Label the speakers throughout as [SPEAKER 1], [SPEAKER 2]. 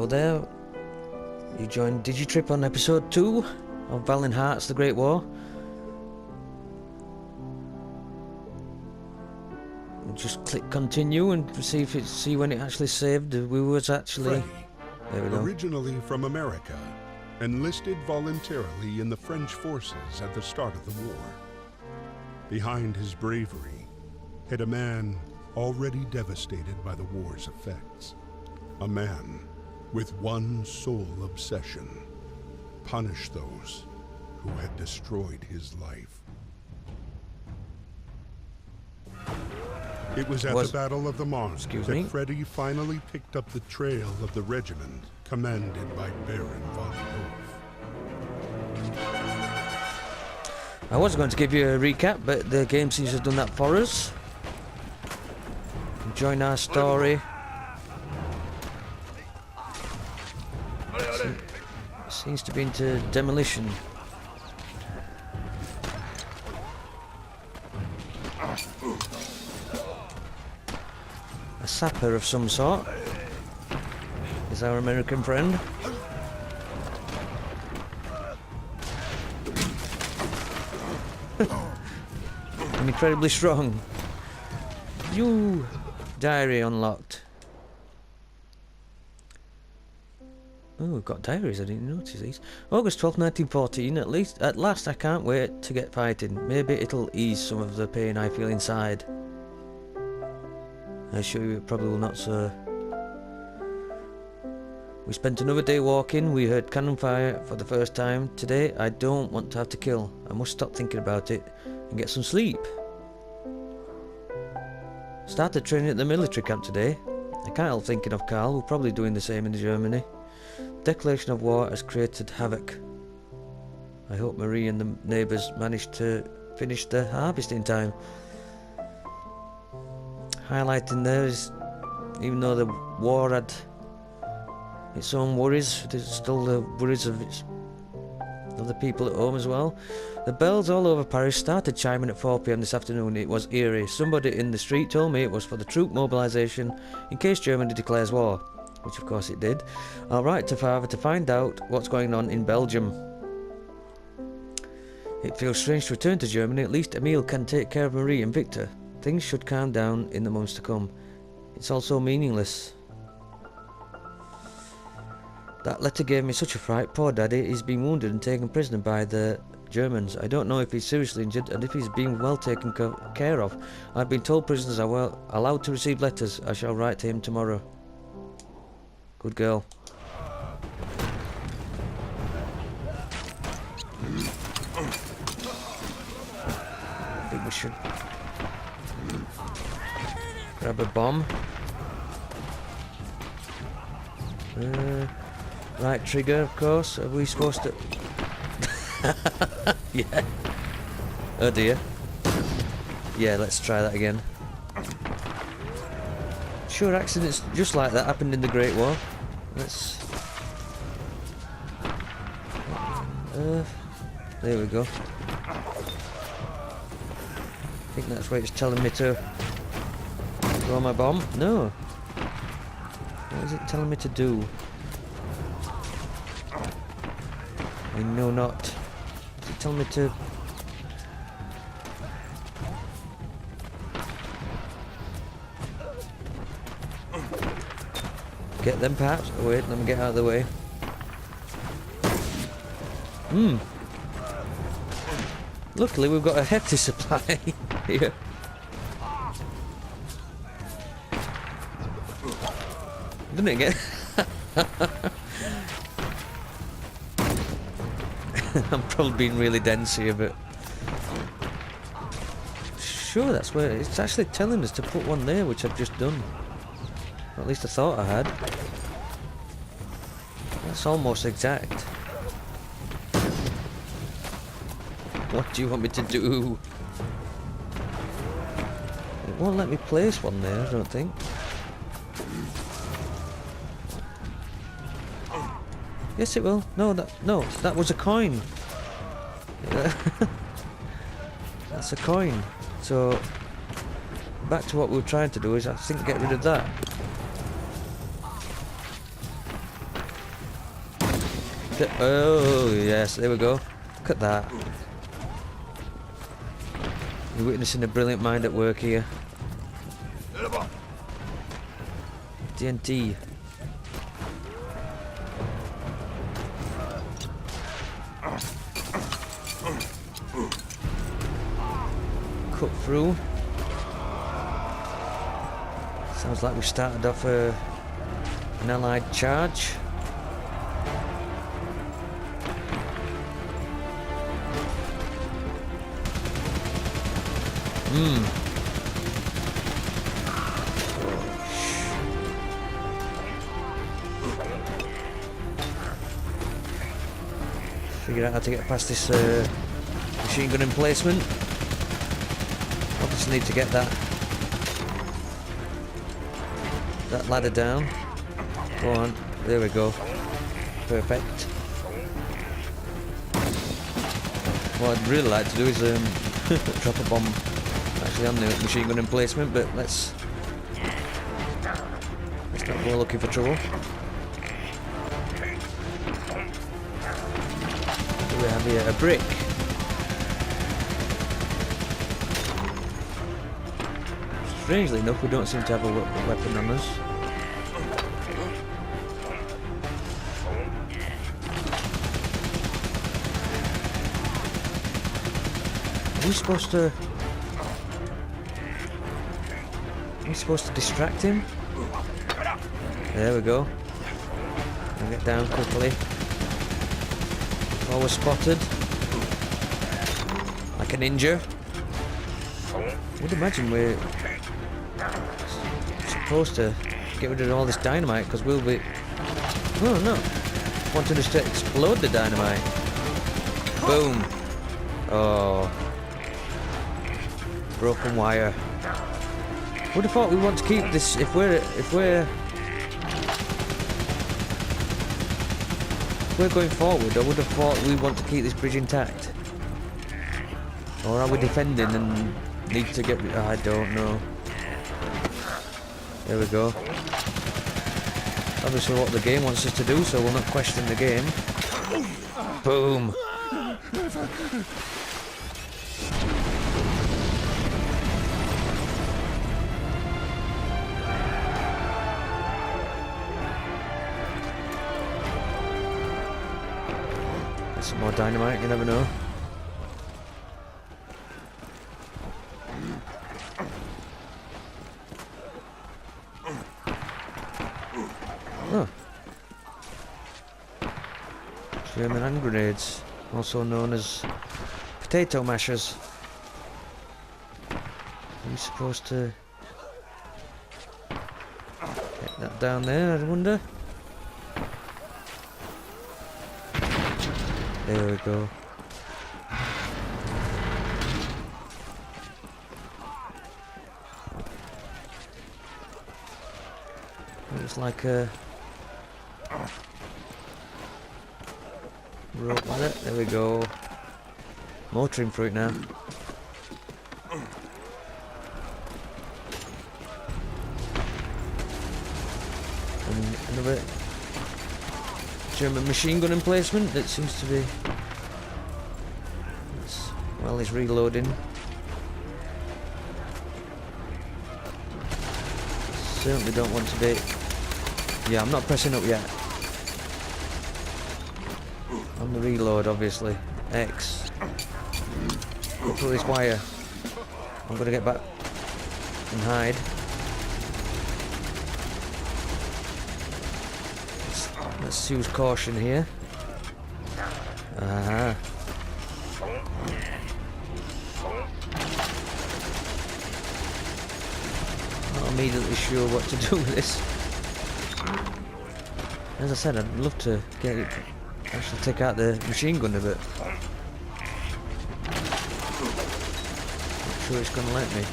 [SPEAKER 1] there. You joined Digitrip on episode 2 of Valiant Hearts: The Great War. Just click continue and see when it actually saved. We was actually... There we go.
[SPEAKER 2] Originally from America, enlisted voluntarily in the French forces at the start of the war. Behind his bravery hid a man already devastated by the war's effects. A man with one sole obsession: punish those who had destroyed his life. It was at the Battle of the Marne that Freddy finally picked up the trail of the regiment commanded by Baron Valiant.
[SPEAKER 1] I was going to give you a recap, but the game seems to have done that for us. Join our story. Seems to be into demolition. A sapper of some sort is our American friend. And incredibly strong. You diary unlocked. Oh, we've got diaries. I didn't notice these. August 12th, 1914. At last, I can't wait to get fighting. Maybe it'll ease some of the pain I feel inside. I assure you, it probably will not, sir. We spent another day walking. We heard cannon fire for the first time. Today, I don't want to have to kill. I must stop thinking about it and get some sleep. Started training at the military camp today. I can't help thinking of Carl. We're probably doing the same in Germany. Declaration of war has created havoc. I hope Marie and the neighbours managed to finish the harvest in time. Highlighting there is, even though the war had its own worries, there's still the worries of the people at home as well. The bells all over Paris started chiming at 4 PM this afternoon. It was eerie. Somebody in the street told me it was for the troop mobilisation in case Germany declares war, which of course it did. I'll write to Father to find out what's going on in Belgium. It feels strange to return to Germany. At least Emile can take care of Marie and Victor. Things should calm down in the months to come. It's also meaningless. That letter gave me such a fright. Poor Daddy. He's been wounded and taken prisoner by the Germans. I don't know if he's seriously injured and if he's being well taken care of. I've been told prisoners are allowed to receive letters. I shall write to him tomorrow. Good girl. I think we should grab a bomb. Right trigger, of course. Are we supposed to... Yeah. Oh dear. Yeah, let's try that again. Sure, accidents just like that happened in the Great War. Let's... there we go. I think that's where it's telling me to throw my bomb. No. What is it telling me to do? I know not. Is it telling me to... get them perhaps? Oh wait, let me get out of the way. Luckily we've got a hefty supply here. Didn't it get... I'm probably being really dense here, but... Sure, that's where... It's actually telling us to put one there, which I've just done. Or at least I thought I had. That's almost exact. What do you want me to do? It won't let me place one there, I don't think. Yes, it will. No, that was a coin. That's a coin. So, back to what we were trying to do is, I think, get rid of that. Oh, yes, there we go. Look at that. You're witnessing a brilliant mind at work here. TNT. Cut through. Sounds like we started off an allied charge. Figure out how to get past this machine gun emplacement. Obviously need to get that ladder down. Go on, there we go. Perfect. What I'd really like to do is drop a bomb actually on the machine gun emplacement, but let's not go looking for trouble. What do we have here? A brick. Strangely enough, we don't seem to have a weapon on us. Are we supposed to distract him? There we go. I'll get down quickly. Oh, we're spotted. Like a ninja. I would imagine we're supposed to get rid of all this dynamite because we'll be... Oh no. Wanted us to explode the dynamite. Boom. Oh. Broken wire. Would have thought we want to keep this if we're going forward. I would have thought we want to keep this bridge intact. Or are we defending and need to get? I don't know. There we go. Obviously, what the game wants us to do, so we'll not question the game. Boom. Some more dynamite, you never know. Oh. German hand grenades, also known as potato mashers. Are we supposed to get that down there, I wonder? There we go. Looks like a rope with it. There we go. Motoring through it now. And another German machine gun emplacement that seems to be... Well, he's reloading. Certainly don't want to be... Yeah, I'm not pressing up yet. On the reload, obviously. X. Go through this wire. I'm gonna get back and hide. Let's use caution here. Aha. Not immediately sure what to do with this. As I said, I'd love to get it, actually take out the machine gun a bit. Not sure it's gonna let me.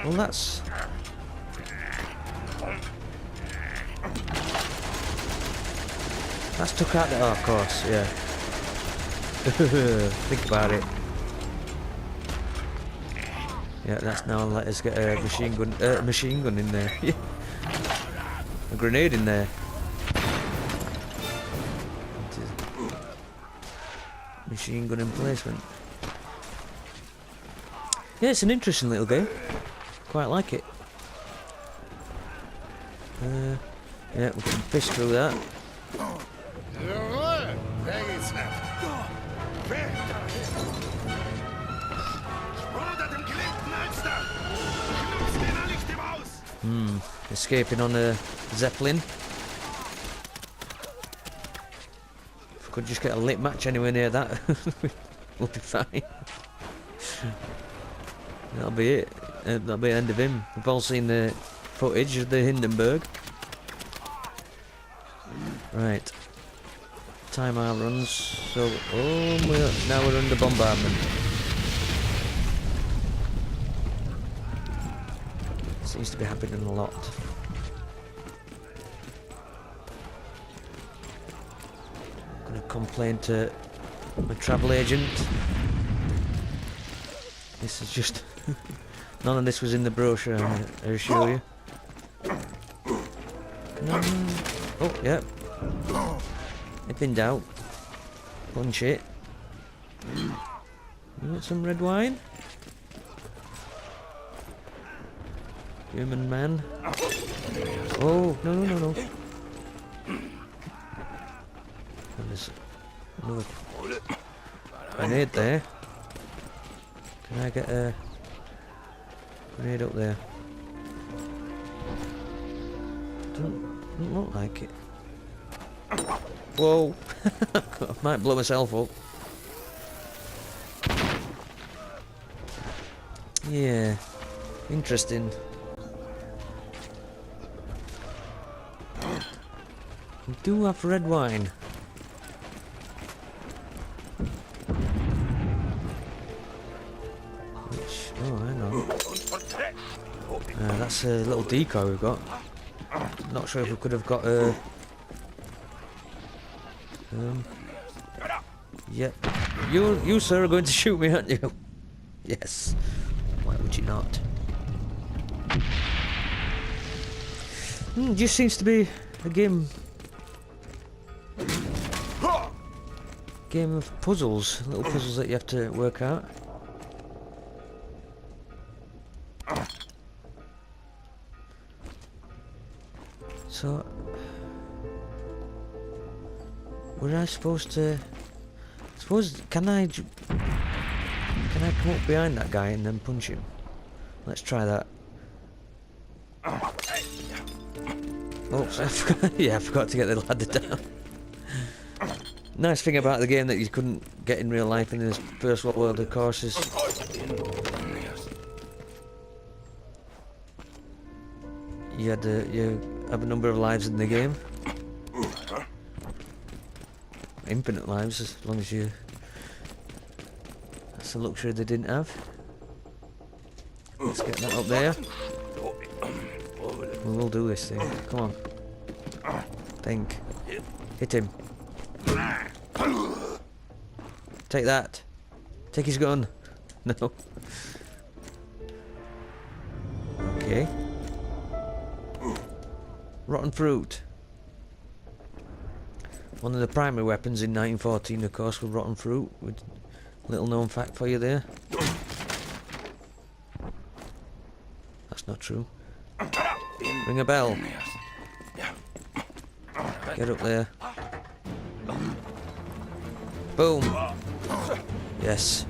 [SPEAKER 1] Well, that's... That's took out the... Oh, of course, yeah. Think about it. Yeah, that's now let us get a machine gun in there. a grenade in there. Machine gun emplacement. Yeah, it's an interesting little game. Quite like it. Yeah, we can fish through that. Escaping on a Zeppelin. If we could just get a lit match anywhere near that, we'll be fine. That'll be it. That'll be the end of him. We've all seen the footage of the Hindenburg. Right. Time our runs. So, now we're under bombardment. Seems to be happening a lot. I'm gonna complain to my travel agent. This is just none of this was in the brochure, I assure you. Oh, yeah. If in doubt, punch it. You want some red wine? Human man. Oh, no. And there's another grenade there. Can I get a grenade up there? Doesn't look like it. Whoa! I might blow myself up. Yeah, interesting. We do have red wine. Which, oh, hang on. That's a little decoy we've got. Not sure if we could have got a. Yep. You sir are going to shoot me, aren't you? Yes. Why would you not? Just seems to be a game of puzzles, little puzzles that you have to work out. So, were I supposed to? Can I come up behind that guy and then punch him? Let's try that. Oops, I forgot to get the ladder down. Nice thing about the game that you couldn't get in real life in this First World, of course, is you have a number of lives in the game. Infinite lives, as long as you. That's a luxury they didn't have. Let's get that up there. We will do this thing. Come on. Think. Hit him. Take that. Take his gun. No. Okay. Rotten fruit. One of the primary weapons in 1914, of course, was rotten fruit. With little known fact for you there. That's not true. Ring a bell. Get up there. Boom. Yes.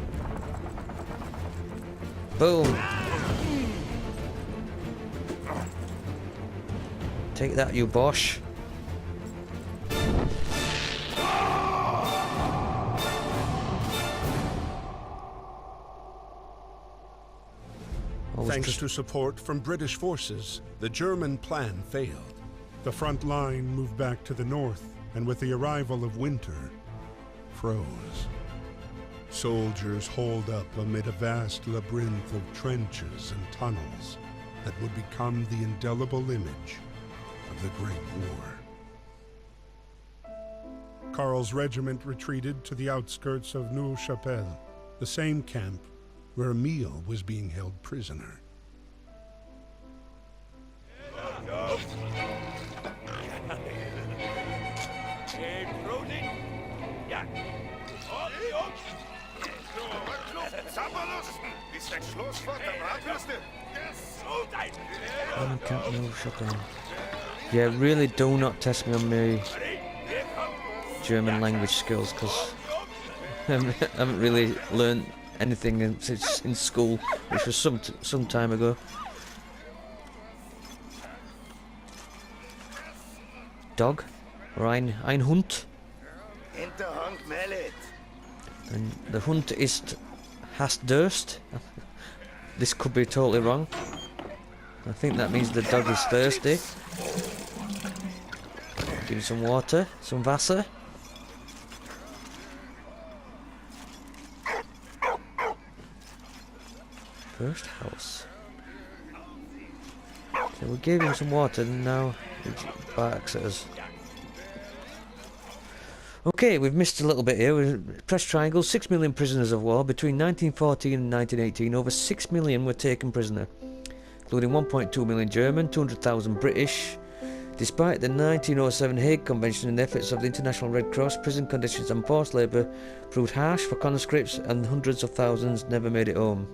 [SPEAKER 1] Boom. Take that, you Bosch.
[SPEAKER 2] Thanks to support from British forces, the German plan failed. The front line moved back to the north, and with the arrival of winter, froze. Soldiers holed up amid a vast labyrinth of trenches and tunnels that would become the indelible image of the Great War. Karl's regiment retreated to the outskirts of Neuve-Chapelle, the same camp where Emile was being held prisoner.
[SPEAKER 1] Camp no shutdown. Yeah, really do not test me on my German language skills, because I haven't really learned anything since in school, which was some time ago. Dog, or ein Hund. And the Hund hast Durst. This could be totally wrong. I think that means the dog is thirsty. Give him some water, some Wasser. First house. So we gave him some water and now he barks at us. Okay, we've missed a little bit here. We've pressed triangle, 6 million prisoners of war. Between 1914 and 1918, over 6 million were taken prisoner, including 1.2 million German, 200,000 British. Despite the 1907 Hague Convention and the efforts of the International Red Cross, prison conditions and forced labour proved harsh for conscripts, and hundreds of thousands never made it home.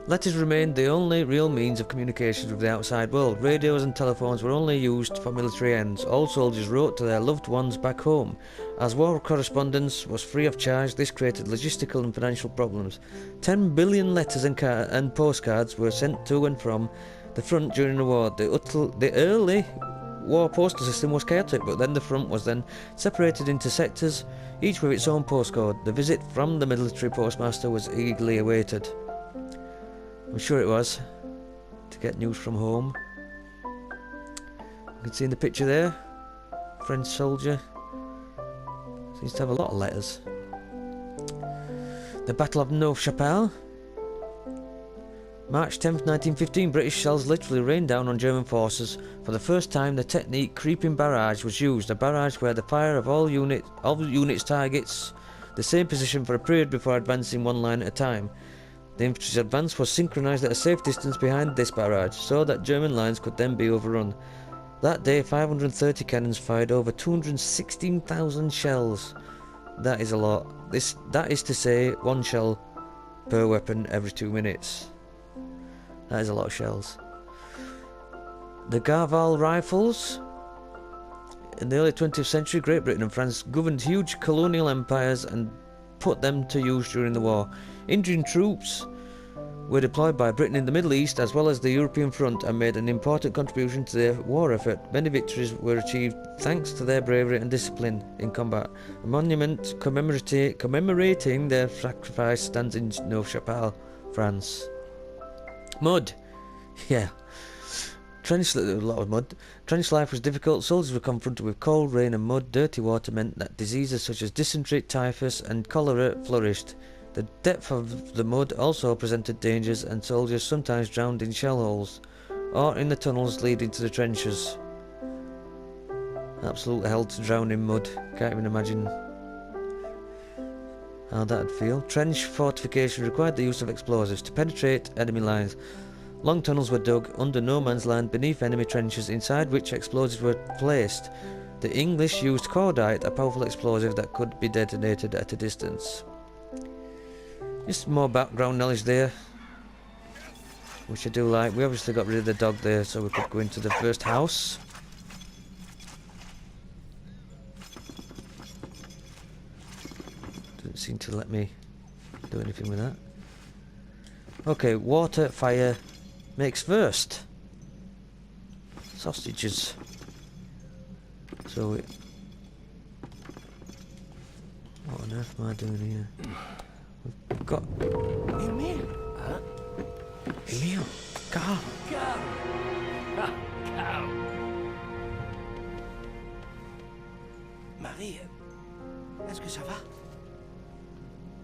[SPEAKER 1] Letters remained the only real means of communication with the outside world. Radios and telephones were only used for military ends. All soldiers wrote to their loved ones back home. As war correspondence was free of charge, this created logistical and financial problems. 10 billion letters and postcards were sent to and from the front during the war. The early war postal system was chaotic, but then the front was then separated into sectors, each with its own postcode. The visit from the military postmaster was eagerly awaited. I'm sure it was, to get news from home. You can see in the picture there, French soldier. Seems to have a lot of letters. The Battle of Neuve-Chapelle. March 10th, 1915, British shells literally rained down on German forces. For the first time, the technique creeping barrage was used, a barrage where the fire of all units targets the same position for a period before advancing one line at a time. The infantry's advance was synchronised at a safe distance behind this barrage, so that German lines could then be overrun. That day, 530 cannons fired over 216,000 shells. That is a lot. That is to say, one shell per weapon every 2 minutes. That is a lot of shells. The Garval rifles. In the early 20th century, Great Britain and France governed huge colonial empires and put them to use during the war. Indian troops were deployed by Britain in the Middle East as well as the European front and made an important contribution to their war effort. Many victories were achieved thanks to their bravery and discipline in combat. A monument commemorating their sacrifice stands in Neuve-Chapelle, France. Mud. Yeah. A lot of mud. Trench life was difficult. Soldiers were confronted with cold, rain and mud. Dirty water meant that diseases such as dysentery, typhus and cholera flourished. The depth of the mud also presented dangers, and soldiers sometimes drowned in shell holes or in the tunnels leading to the trenches. Absolute hell to drown in mud. Can't even imagine how that'd feel. Trench fortification required the use of explosives to penetrate enemy lines. Long tunnels were dug under no man's land beneath enemy trenches, inside which explosives were placed. The English used cordite, a powerful explosive that could be detonated at a distance. Just more background knowledge there, which I do like. We obviously got rid of the dog there so we could go into the first house. Didn't seem to let me do anything with that. Okay, water, fire, makes first. Sausages. So what on earth am I doing here? We've got
[SPEAKER 3] Emil. Huh?
[SPEAKER 1] Emil. Carl.
[SPEAKER 3] Carl. Ah, Carl. Marie, est-ce que ça va?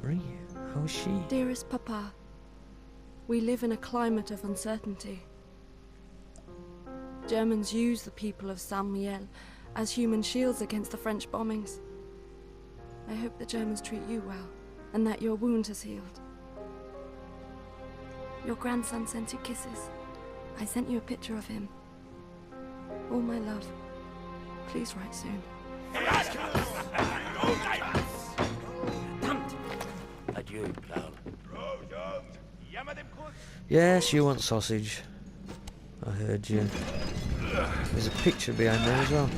[SPEAKER 1] Marie, how is she?
[SPEAKER 4] Dearest Papa, we live in a climate of uncertainty. Germans use the people of Saint-Mihiel as human shields against the French bombings. I hope the Germans treat you well, and that your wound has healed. Your grandson sent you kisses. I sent you a picture of him. All my love. Please write soon.
[SPEAKER 3] Adieu, Carl.
[SPEAKER 1] Yes, you want sausage. I heard you. There's a picture behind there as well.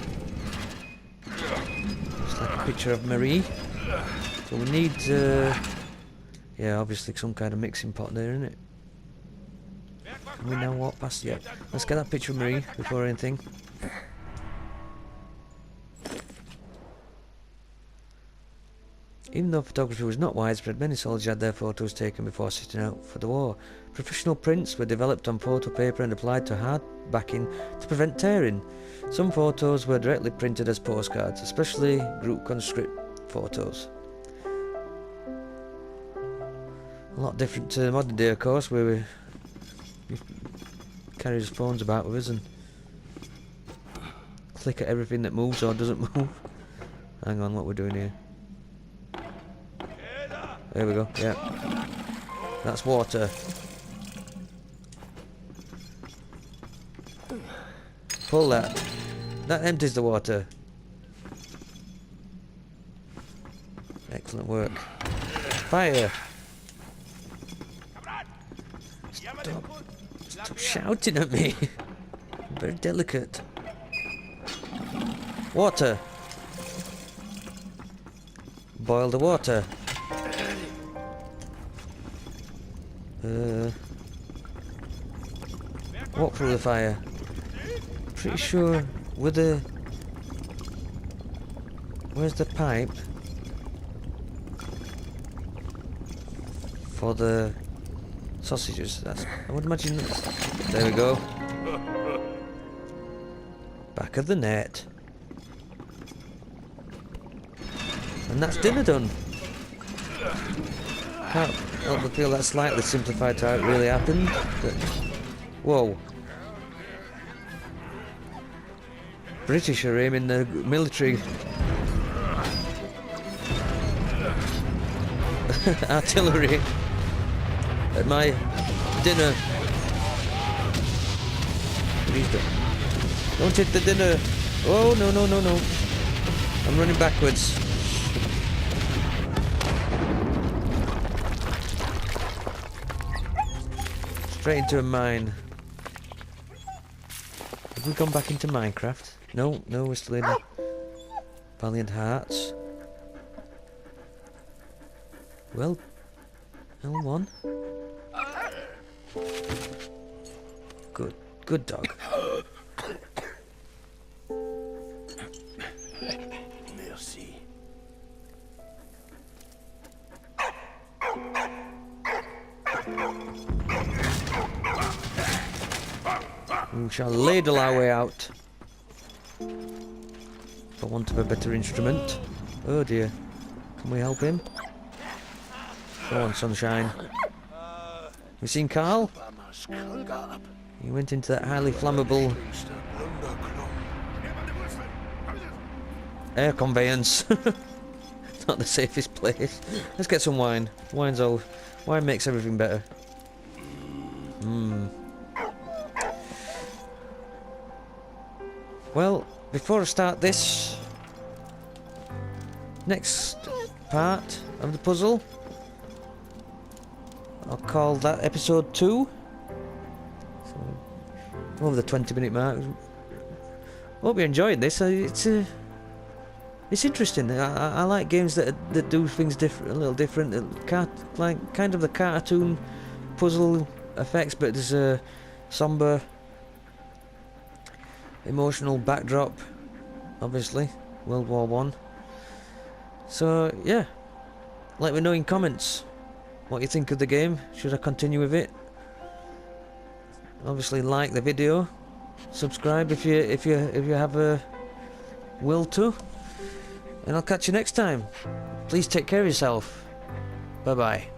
[SPEAKER 1] It's like a picture of Marie. So we need, yeah, obviously some kind of mixing pot there, isn't it? Can we now walk past? Yeah. Let's get that picture of Marie before anything. Even though photography was not widespread, many soldiers had their photos taken before setting out for the war. Professional prints were developed on photo paper and applied to hard backing to prevent tearing. Some photos were directly printed as postcards, especially group conscript photos. A lot different to modern day, of course, where we carry his phones about with us and click at everything that moves or doesn't move. Hang on, what we're doing here. There we go, yeah. That's water. Pull that. That empties the water. Excellent work. Fire! Stop shouting at me. I'm very delicate. Water. Boil the water. Walk through the fire. Pretty sure with the... Where's the pipe? For the sausages. That's... I would imagine... There we go. Back of the net. And that's dinner done. Can't help but feel that's slightly simplified to how it really happened. But, whoa. British are aiming the military artillery at my dinner. Please don't hit the dinner. Oh, no, no, no, no. I'm running backwards. Straight into a mine. Have we gone back into Minecraft? No, no, we're still in Valiant Hearts. Well, L1. Good dog.
[SPEAKER 3] Merci.
[SPEAKER 1] We shall ladle our way out. For want of a better instrument. Oh dear. Can we help him? Go on, sunshine. You seen Carl? He went into that highly flammable air conveyance. Not the safest place. Let's get some wine. Wine makes everything better. Well, before I start this next part of the puzzle, I'll call that episode 2. So, over the 20-minute mark. Hope you enjoyed this. It's interesting. I like games that do things different, a little different, like kind of the cartoon puzzle effects, but there's a somber, emotional backdrop. Obviously, World War I. So yeah, let me know in comments what you think of the game. Should I continue with it? Obviously, like the video, subscribe if you have a will to, and I'll catch you next time. Please take care of yourself. Bye bye.